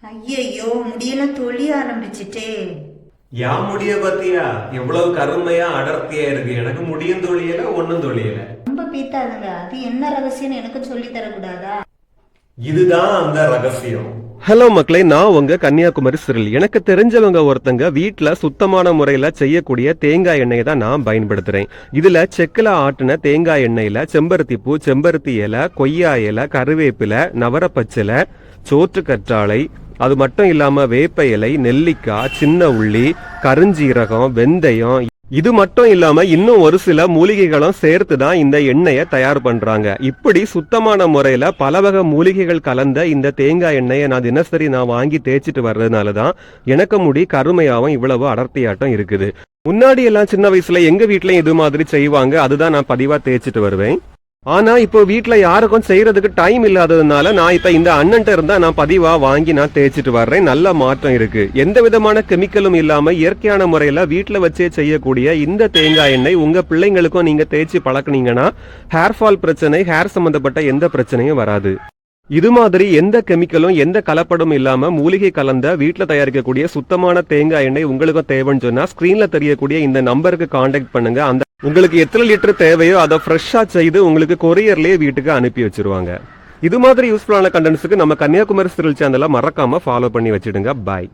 ஐயையோ, முடியெல்லாம் தொழிய ஆரம்பிச்சுட்டே. என் முடிய பத்தியா எவ்வளவு கருமையா அடர்த்தியா இருக்கு. எனக்கு முடியும் தொழியல, ஒன்னும் தொழியல. ரொம்ப பீத்தாதுங்க. அது என்ன ரகசியம்னு எனக்கு சொல்லி தரக்கூடாதா? இதுதான் அந்த ரகசியம். ஹலோ மக்களே, நான் உங்க கன்னியாகுமரி சிறில். எனக்கு தெரிஞ்சவங்க ஒருத்தங்க வீட்டுல சுத்தமான முறையில செய்யக்கூடிய தேங்காய் எண்ணெயை தான் நான் பயன்படுத்துறேன். இதுல செக்கில ஆட்டின தேங்காய் எண்ணெயில செம்பருத்தி பூ, செம்பருத்தி இலை, கொய்யா இலை, கருவேப்பிலை, நவரப்பச்சிலை, சோற்று கற்றாழை, அது மட்டும் இல்லாம வேப்ப இலை, நெல்லிக்காய், சின்ன உள்ளி, கருஞ்சீரகம், வெந்தயம், இது மட்டும் இல்லாம இன்னும் ஒரு சில மூலிகைகளும் சேர்த்து தான் இந்த எண்ணெயை தயார் பண்றாங்க. இப்படி சுத்தமான முறையில பல வகை மூலிகைகள் கலந்த இந்த தேங்காய் எண்ணெயை நான் வாங்கி தேய்ச்சிட்டு வர்றதுனாலதான் எனக்கு முடி கருமையாவும் இவ்வளவு அடர்த்தியாட்டம் இருக்குது. முன்னாடி எல்லாம் சின்ன வயசுல எங்க வீட்லயும் இது மாதிரி செய்வாங்க. அதுதான் நான் பதிவா தேய்ச்சிட்டு வருவேன். ஆனா இப்போ வீட்டுல யாருக்கும் செய்யறதுக்கு டைம் இல்லாததுனால நான் இப்ப இந்த அண்ணன்ட்ட இருந்தா நான் பதிவா வாங்கி நான் தேய்ச்சிட்டு வர்றேன். நல்ல மாற்றம் இருக்கு. எந்த விதமான கெமிக்கலும் இல்லாம இயற்கையான முறையில வீட்டுல வச்சே செய்யக்கூடிய இந்த தேங்காய் எண்ணெய் உங்க பிள்ளைங்களுக்கும் நீங்க தேய்ச்சி பழக்கினீங்கன்னா ஹேர் ஃபால் பிரச்சனை, ஹேர் சம்பந்தப்பட்ட எந்த பிரச்சனையும் வராது. இது மாதிரி எந்த கெமிக்கலும் எந்த கலப்படம் இல்லாம மூலிகை கலந்த வீட்டுல தயாரிக்கக்கூடிய சுத்தமான தேங்காய் எண்ணெய் உங்களுக்கும் தேவைன்னு சொன்னா ஸ்கிரீன்ல தெரியக்கூடிய இந்த நம்பருக்கு கான்டாக்ட் பண்ணுங்க. அந்த உங்களுக்கு எத்தனை லிட்டர் தேவையோ அதை ஃப்ரெஷ்ஷா செய்து உங்களுக்கு கொரியர்லயே வீட்டுக்கு அனுப்பி வச்சிருவாங்க. இது மாதிரி யூஸ்ஃபுல்லான கண்டென்ட்ஸுக்கு நம்ம கன்னியாகுமரி சிறில் சேனலை மறக்காம ஃபாலோ பண்ணி வச்சிடுங்க. பாய்.